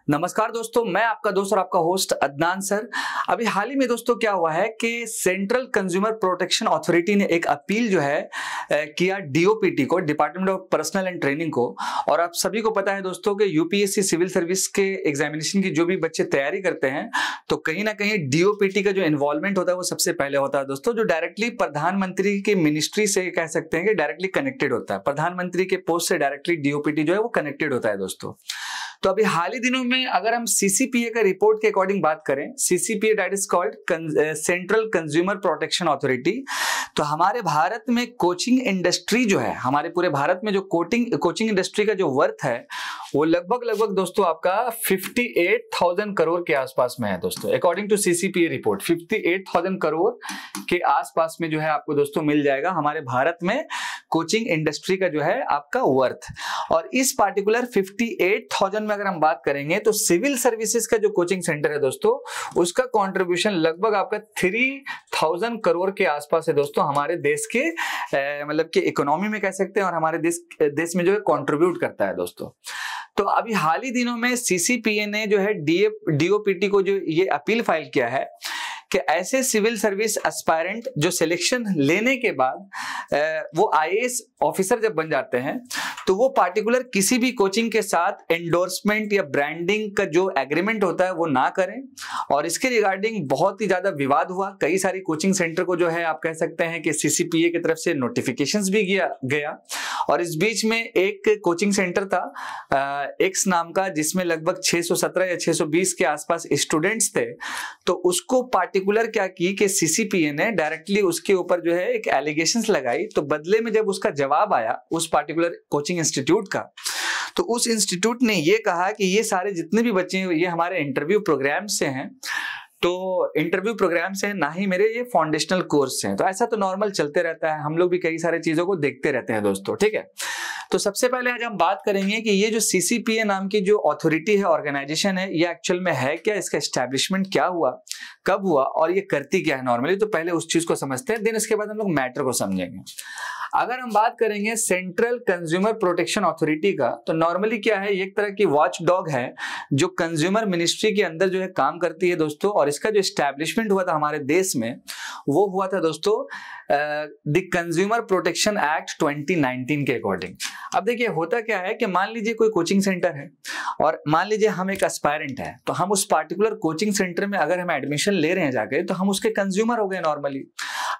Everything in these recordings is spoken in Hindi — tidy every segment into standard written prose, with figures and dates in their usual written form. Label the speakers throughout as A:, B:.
A: नमस्कार दोस्तों, मैं आपका दोस्त और आपका होस्ट अदनान सर। अभी हाल ही में दोस्तों क्या हुआ है कि सेंट्रल कंज्यूमर प्रोटेक्शन अथॉरिटी ने एक अपील जो है किया डीओपीटी को, department of personal and training को। और आप सभी को पता है दोस्तों कि यूपीएससी सिविल सर्विस के एग्जामिनेशन की जो भी बच्चे तैयारी करते हैं तो कहीं ना कहीं डीओपीटी का जो इन्वॉल्वमेंट होता है वो सबसे पहले होता है दोस्तों, जो डायरेक्टली प्रधानमंत्री की मिनिस्ट्री से कह सकते हैं कि डायरेक्टली कनेक्टेड होता है। प्रधानमंत्री के पोस्ट से डायरेक्टली डीओपीटी जो है वो कनेक्टेड होता है दोस्तों। तो अभी हाल ही दिनों में अगर हम सीसीपीए का रिपोर्ट के अकॉर्डिंग बात करें, CCPA that is called central consumer protection authority, तो हमारे भारत में कोचिंग इंडस्ट्री जो है, हमारे पूरे भारत में जो कोचिंग इंडस्ट्री का जो वर्थ है वो लगभग दोस्तों आपका 58,000 करोड़ के आसपास में है दोस्तों। According to CCPA report 58,000 crore के आसपास में जो है आपको दोस्तों मिल जाएगा हमारे भारत में कोचिंग इंडस्ट्री का जो है आपका वर्थ। और इस पार्टिकुलर 58,000 में अगर हम बात करेंगे तो सिविल सर्विसेज का जो कोचिंग सेंटर है दोस्तों उसका कंट्रीब्यूशन लगभग आपका 3,000 करोड़ के आसपास है दोस्तों, हमारे देश के मतलब कि इकोनॉमी में कह सकते हैं और हमारे देश में जो है कंट्रीब्यूट करता है दोस्तों। तो अभी हाल ही दिनों में सीसीपीए ने जो है डीओपीटी को जो ये अपील फाइल किया है कि ऐसे सिविल सर्विस एस्पायरेंट जो सिलेक्शन लेने के बाद वो आईएएस ऑफिसर जब बन जाते हैं तो वो पार्टिकुलर किसी भी कोचिंग के साथ एंडोर्समेंट या ब्रांडिंग का जो एग्रीमेंट होता है वो ना करें। और इसके रिगार्डिंग बहुत ही ज्यादा विवाद हुआ, कई सारी कोचिंग सेंटर को जो है आप कह सकते हैं कि सीसीपीए की तरफ से नोटिफिकेशंस भी गया। और इस बीच में एक कोचिंग सेंटर था एक्स नाम का, जिसमें लगभग 617 या 620 के आसपास स्टूडेंट्स थे। तो उसको पार्टिकुलर क्या की कि सीसीपीए ने डायरेक्टली उसके ऊपर जो है एक एलिगेशंस लगाई। तो बदले में जब उसका जवाब आया उस पार्टिकुलर कोचिंग इंस्टीट्यूट का, तो उस इंस्टीट्यूट ने ये कहा कि ये सारे जितने भी बच्चे हैं ये हमारे इंटरव्यू प्रोग्राम से हैं, तो इंटरव्यू प्रोग्राम से ना ही मेरे ये फाउंडेशनल कोर्स हैं। तो ऐसा तो नॉर्मल चलते रहता है, हम लोग भी कई सारी चीजों को देखते रहते हैं दोस्तों, ठीक है। तो सबसे पहले आज हम बात करेंगे कि ये जो सीसीपीए नाम की जो अथॉरिटी है, ऑर्गेनाइजेशन है, ये एक्चुअल में है क्या, इसका एस्टैब्लिशमेंट क्या हुआ, कब हुआ और ये करती क्या है नॉर्मली। तो पहले उस चीज को समझते हैं, देन इसके बाद हम लोग मैटर को समझेंगे। अगर हम बात करेंगे सेंट्रल कंज्यूमर प्रोटेक्शन अथॉरिटी का, तो नॉर्मली क्या है, एक तरह की वॉच डॉग है जो कंज्यूमर मिनिस्ट्री के अंदर जो है काम करती है दोस्तों। और इसका जो एस्टैब्लिशमेंट हुआ था हमारे देश में वो हुआ था दोस्तों द कंज्यूमर प्रोटेक्शन एक्ट 2019 के अकॉर्डिंग। अब देखिए होता क्या है कि मान लीजिए कोई कोचिंग सेंटर है और मान लीजिए हम एक एस्पायरेंट है, तो हम उस पार्टिकुलर कोचिंग सेंटर में अगर हम एडमिशन ले रहे हैं जाके, तो हम उसके कंज्यूमर हो गए नॉर्मली।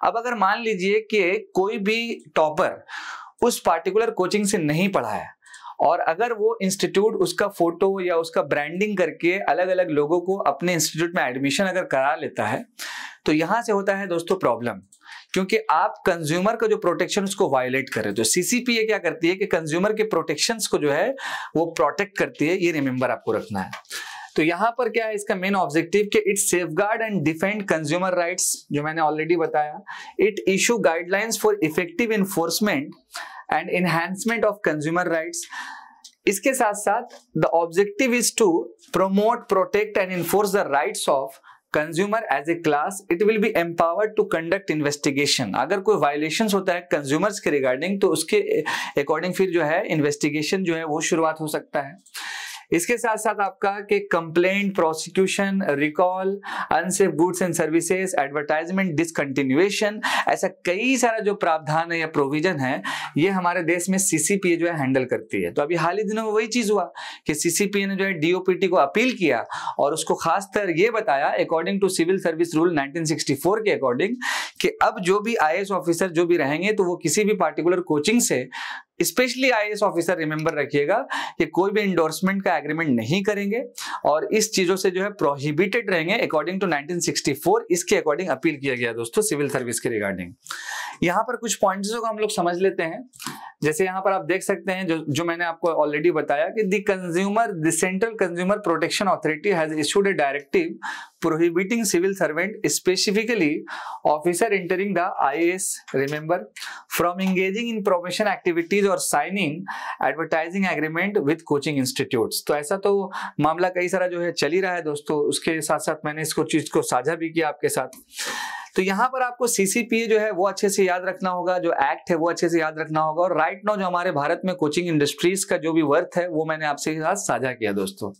A: अब अगर मान लीजिए कि कोई भी टॉपर उस पार्टिकुलर कोचिंग से नहीं पढ़ा है और अगर वो इंस्टीट्यूट उसका फोटो या उसका ब्रांडिंग करके अलग अलग लोगों को अपने इंस्टीट्यूट में एडमिशन अगर करा लेता है, तो यहां से होता है दोस्तों प्रॉब्लम, क्योंकि आप कंज्यूमर का जो प्रोटेक्शन उसको वायलेट कर रहे हो। तो सीसीपीए क्या करती है कि कंज्यूमर के प्रोटेक्शंस को जो है वो प्रोटेक्ट करती है, ये रिमेंबर आपको रखना है। तो यहां पर क्या है इसका मेन ऑब्जेक्टिव कि it safeguard and defend consumer rights, जो मैंने ऑलरेडी बताया। It issue guidelines for effective enforcement and enhancement of consumer rights. इसके साथ साथ the objective is to promote, protect and enforce the rights of consumer as a class. It will be empowered to conduct investigation. अगर कोई वायलेशंस होता है कंज्यूमर्स के रिगार्डिंग तो उसके अकॉर्डिंग फिर जो है इन्वेस्टिगेशन जो है वो शुरुआत हो सकता है। इसके साथ साथ आपका कि complaint, prosecution, recall, unsafe goods and services, advertisement discontinuation, ऐसा कई सारा जो प्रावधान है या प्रोविजन है ये हमारे देश में सीसीपीए जो है हैंडल करती है। तो अभी हाल ही दिनों में वही चीज हुआ कि सीसीपीए ने जो है डीओपीटी को अपील किया और उसको खासकर ये बताया according to civil service rule 1964 के अकॉर्डिंग कि अब जो भी आईएएस ऑफिसर जो भी रहेंगे तो वो किसी भी पार्टिकुलर कोचिंग से, स्पेशली आईएएस ऑफिसर रिमेंबर रखिएगा कि कोई भी इंडोर्समेंट का एग्रीमेंट नहीं करेंगे और इस चीजों से जो है प्रोहिबिटेड रहेंगे अकॉर्डिंग टू 1964। इसके अकॉर्डिंग अपील किया गया दोस्तों सिविल सर्विस के रिगार्डिंग। यहाँ पर कुछ पॉइंट्स को हम लोग समझ लेते हैं। जैसे यहाँ पर आप देख सकते हैं जो मैंने आपको ऑलरेडी बताया कि the central consumer protection authority has issued A directive prohibiting civil servant, specifically officer entering the IAS, remember, from engaging in promotion activities or signing advertising agreement with coaching institutes। तो ऐसा तो मामला कई सारा जो है चल ही रहा है दोस्तों। उसके साथ साथ मैंने इसको चीज को साझा भी किया आपके साथ। तो यहाँ पर आपको सीसीपीए जो है वो अच्छे से याद रखना होगा, जो एक्ट है वो अच्छे से याद रखना होगा। और राइट नाउ जो हमारे भारत में कोचिंग इंडस्ट्रीज का जो भी वर्थ है वो मैंने आपसे साथ साझा किया दोस्तों।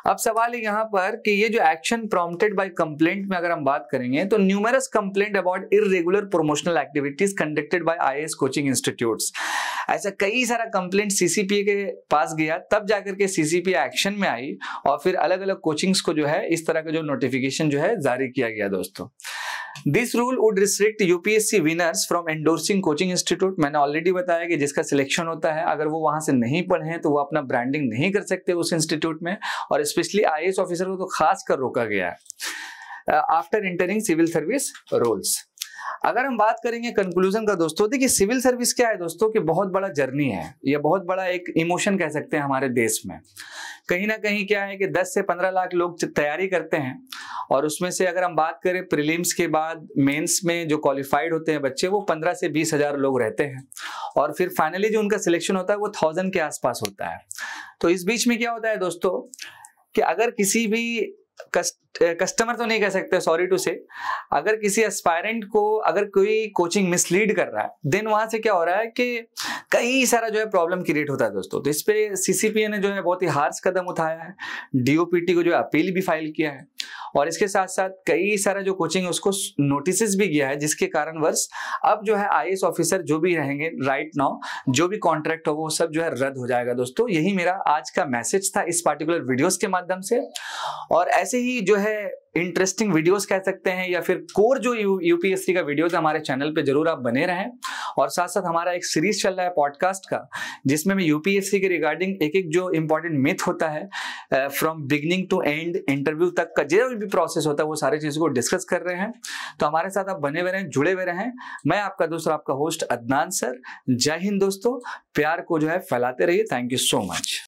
A: अब सवाल है यहाँ पर कि ये जो एक्शन प्रॉम्प्टेड बाय कंप्लेंट में अगर हम बात करेंगे तो numerous complaint about irregular promotional activities conducted by IAS coaching institutes, ऐसा कई सारा कंप्लेंट सीसीपीए के पास गया, तब जाकर के सीसीपीए एक्शन में आई और फिर अलग अलग कोचिंग्स को जो है इस तरह का जो नोटिफिकेशन जो है जारी किया गया दोस्तों। This rule would restrict UPSC winners from endorsing coaching institute. मैंने ऑलरेडी बताया कि जिसका सिलेक्शन होता है अगर वो वहां से नहीं पढ़े हैं तो वो अपना ब्रांडिंग नहीं कर सकते उस इंस्टीट्यूट में, और स्पेशली आईएएस ऑफिसर को तो खास कर रोका गया है after entering civil service rules. अगर हम बात करेंगे कंक्लूजन का दोस्तों, देखिए सिविल सर्विस क्या है दोस्तों कि बहुत बड़ा जर्नी है, यह बहुत बड़ा एक इमोशन कह सकते हैं हमारे देश में। कहीं ना कहीं क्या है कि 10 से 15 लाख लोग तैयारी करते हैं और उसमें से अगर हम बात करें प्रीलिम्स के बाद मेंस में जो क्वालिफाइड होते हैं बच्चे वो 15 से 20 हजार लोग रहते हैं और फिर फाइनली जो उनका सिलेक्शन होता है वो 1000 के आसपास होता है। तो इस बीच में क्या होता है दोस्तों कि अगर किसी भी कस्टमर तो नहीं कह सकते, सॉरी टू से, अगर किसी एस्पायरेंट को अगर कोई कोचिंग मिसलीड कर रहा है देन वहां से क्या हो रहा है कि कई सारा जो है प्रॉब्लम क्रिएट होता है दोस्तों। तो इस पे सीसीपीए ने जो है बहुत ही हार्श कदम उठाया है, डीओपीटी को जो है अपील भी फाइल किया है और इसके साथ साथ कई सारा जो कोचिंग है उसको नोटिस भी किया है, जिसके कारणवश अब जो है आईएएस ऑफिसर जो भी रहेंगे राइट नाउ, जो भी कॉन्ट्रैक्ट हो वो सब जो है रद्द हो जाएगा दोस्तों। यही मेरा आज का मैसेज था इस पार्टिकुलर वीडियोस के माध्यम से, और ऐसे ही जो है इंटरेस्टिंग वीडियोस कह सकते हैं या फिर कोर जो यूपीएससी का वीडियोस हमारे चैनल पे जरूर आप बने रहें। और साथ साथ हमारा एक सीरीज चल रहा है पॉडकास्ट का जिसमें मैं यूपीएससी के रिगार्डिंग एक एक जो इंपॉर्टेंट मिथ होता है from beginning to end interview तक का जो भी प्रोसेस होता है वो सारी चीजों को डिस्कस कर रहे हैं। तो हमारे साथ आप बने हुए रहें, जुड़े हुए रहें। मैं आपका दोस्त आपका होस्ट अदनान सर। जय हिंद दोस्तों, प्यार को जो है फैलाते रहिए। Thank you so much.